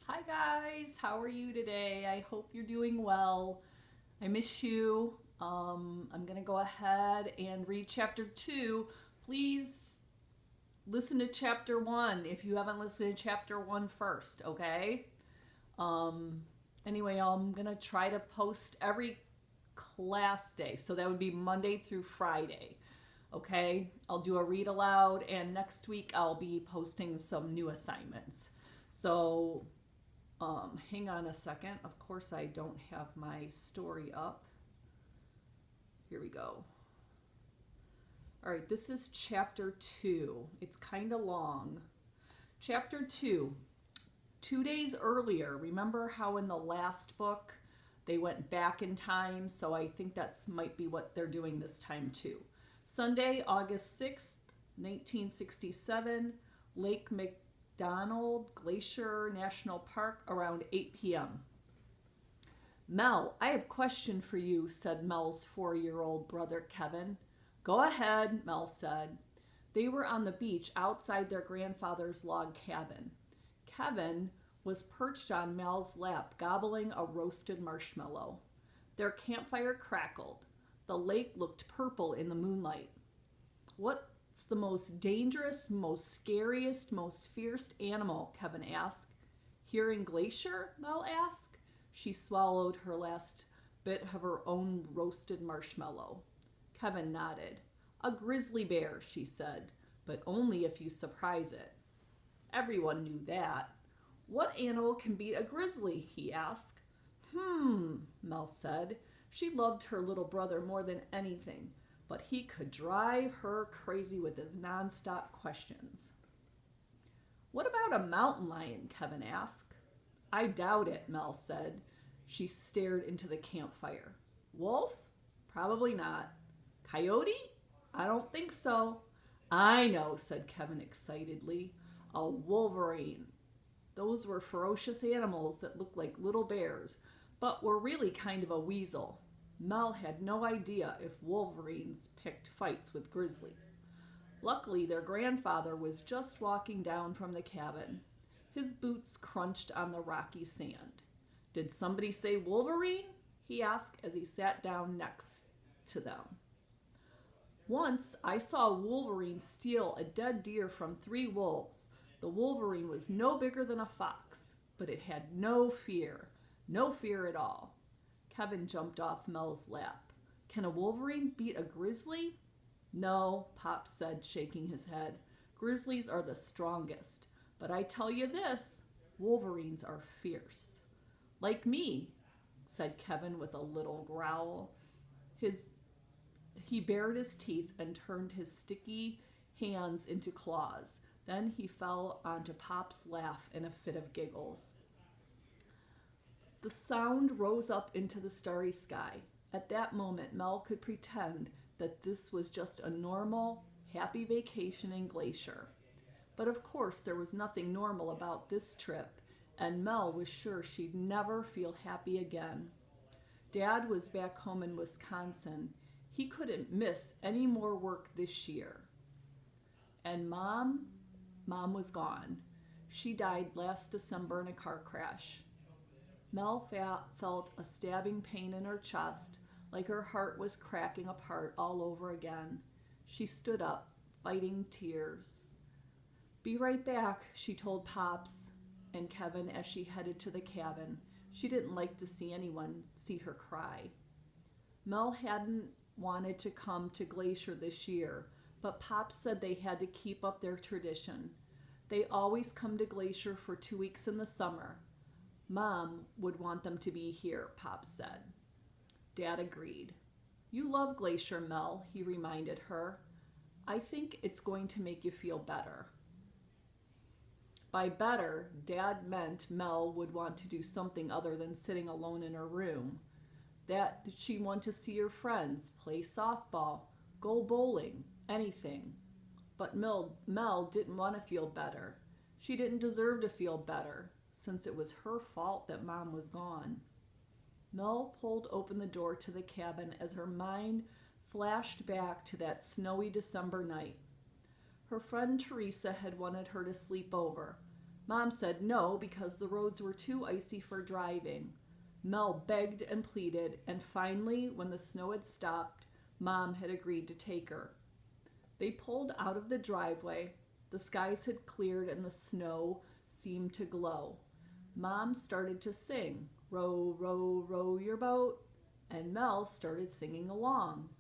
Hi guys, how are you today? I hope you're doing well. I miss you. I'm gonna go ahead and read chapter 2. Please listen to chapter 1 if you haven't listened to chapter 1 first, okay? Um, anyway, I'm gonna try to post every class day, so that would be Monday through Friday. Okay, I'll do a read aloud, and next week I'll be posting some new assignments. So hang on a second. Of course, I don't have my story up. Here we go. All right, this is chapter 2. It's kind of long. Chapter 2. 2 days earlier, remember how in the last book they went back in time? So I think that's might be what they're doing this time too. Sunday, August 6th, 1967, Lake McDonald Glacier National Park around 8 p.m. Mel, I have a question for you, said Mel's 4-year-old brother Kevin. Go ahead, Mel said. They were on the beach outside their grandfather's log cabin. Kevin was perched on Mel's lap, gobbling a roasted marshmallow. Their campfire crackled. The lake looked purple in the moonlight. What's the most dangerous, most scariest, most fierce animal? Kevin asked. Here in Glacier? Mel asked. She swallowed her last bit of her own roasted marshmallow. Kevin nodded. A grizzly bear, she said, but only if you surprise it. Everyone knew that. What animal can beat a grizzly? He asked. Mel said. She loved her little brother more than anything, but he could drive her crazy with his nonstop questions. What about a mountain lion? Kevin asked. I doubt it, Mel said. She stared into the campfire. Wolf? Probably not. Coyote? I don't think so. I know, said Kevin excitedly. A wolverine. Those were ferocious animals that looked like little bears, but were really kind of a weasel. Mel had no idea if wolverines picked fights with grizzlies. Luckily, their grandfather was just walking down from the cabin. His boots crunched on the rocky sand. Did somebody say wolverine? He asked as he sat down next to them. Once I saw a wolverine steal a dead deer from 3 wolves. The wolverine was no bigger than a fox, but it had no fear. No fear at all. Kevin jumped off Mel's lap. Can a wolverine beat a grizzly? No, Pop said, shaking his head. Grizzlies are the strongest. But I tell you this, wolverines are fierce. Like me, said Kevin with a little growl. He bared his teeth and turned his sticky hands into claws. Then he fell onto Pop's lap in a fit of giggles. The sound rose up into the starry sky. At that moment, Mel could pretend that this was just a normal, happy vacation in Glacier. But of course, there was nothing normal about this trip, and Mel was sure she'd never feel happy again. Dad was back home in Wisconsin. He couldn't miss any more work this year. And Mom was gone. She died last December in a car crash. Mel felt a stabbing pain in her chest, like her heart was cracking apart all over again. She stood up, fighting tears. Be right back, she told Pops and Kevin as she headed to the cabin. She didn't like to see anyone see her cry. Mel hadn't wanted to come to Glacier this year, but Pops said they had to keep up their tradition. They always come to Glacier for 2 weeks in the summer. Mom would want them to be here, Pops said. Dad agreed. You love Glacier, Mel, he reminded her. I think it's going to make you feel better. By better, Dad meant Mel would want to do something other than sitting alone in her room. That she'd want to see her friends, play softball, go bowling, anything. But Mel didn't want to feel better. She didn't deserve to feel better, since it was her fault that Mom was gone. Mel pulled open the door to the cabin as her mind flashed back to that snowy December night. Her friend Teresa had wanted her to sleep over. Mom said no because the roads were too icy for driving. Mel begged and pleaded, and finally, when the snow had stopped, Mom had agreed to take her. They pulled out of the driveway. The skies had cleared and the snow seemed to glow. Mom started to sing, "Row, row, row your boat," and Mel started singing along.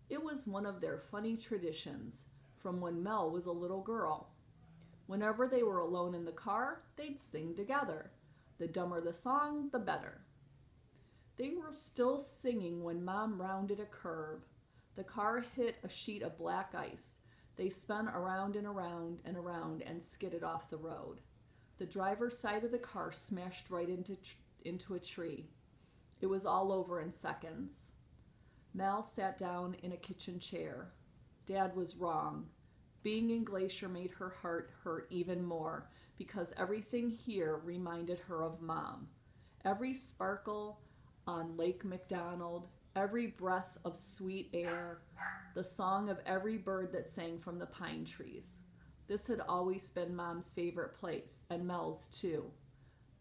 It was one of their funny traditions from when Mel was a little girl. Whenever they were alone in the car, they'd sing together. The dumber the song, the better. They were still singing when Mom rounded a curve. The car hit a sheet of black ice. They spun around and around and around and skidded off the road. The driver's side of the car smashed right into a tree. It was all over in seconds. Mel sat down in a kitchen chair. Dad was wrong. Being in Glacier made her heart hurt even more because everything here reminded her of Mom. Every sparkle on Lake McDonald, every breath of sweet air, the song of every bird that sang from the pine trees. This had always been Mom's favorite place, and Mel's too.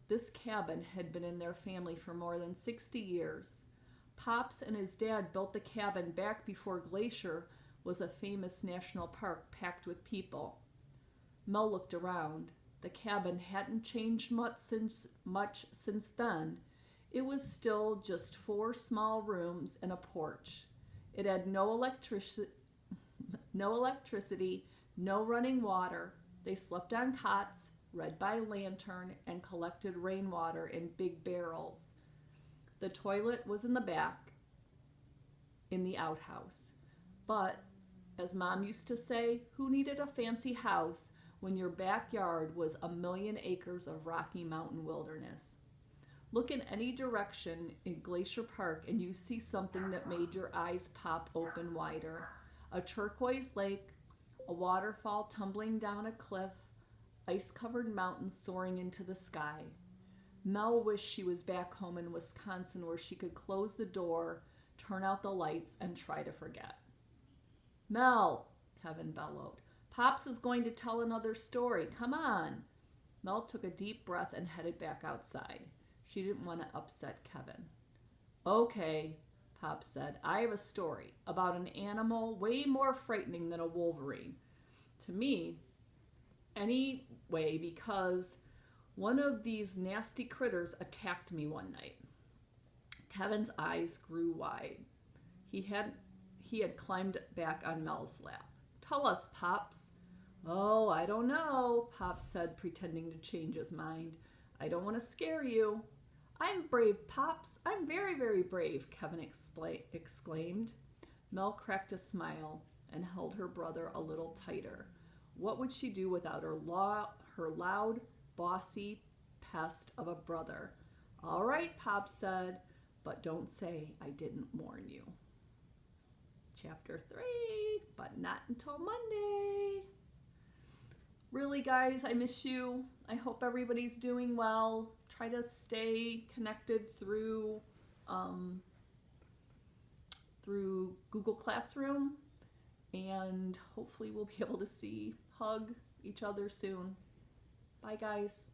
This cabin had been in their family for more than 60 years. Pops and his dad built the cabin back before Glacier was a famous national park packed with people. Mel looked around. The cabin hadn't changed much since then. It was still just 4 small rooms and a porch. It had no electricity, no running water. They slept on cots, read by lantern, and collected rainwater in big barrels. The toilet was in the back, in the outhouse. But, as Mom used to say, who needed a fancy house when your backyard was a million acres of Rocky Mountain wilderness? Look in any direction in Glacier Park and you see something that made your eyes pop open wider. A turquoise lake, a waterfall tumbling down a cliff, ice-covered mountains soaring into the sky. Mel wished she was back home in Wisconsin where she could close the door, turn out the lights, and try to forget. "Mel," Kevin bellowed, "Pops is going to tell another story. Come on." Mel took a deep breath and headed back outside. She didn't want to upset Kevin. "Okay," Pop said, "I have a story about an animal way more frightening than a wolverine. To me, anyway, because one of these nasty critters attacked me one night." Kevin's eyes grew wide. He had climbed back on Mel's lap. "Tell us, Pops." "Oh, I don't know," Pop said, pretending to change his mind. "I don't want to scare you." "I'm brave, Pops. I'm very, very brave," Kevin exclaimed. Mel cracked a smile and held her brother a little tighter. What would she do without her loud, bossy pest of a brother? "All right," Pop said, "but don't say I didn't warn you." Chapter 3, but not until Monday. Really, guys, I miss you. I hope everybody's doing well. Try to stay connected through Google Classroom, and hopefully we'll be able to hug each other soon. Bye, guys.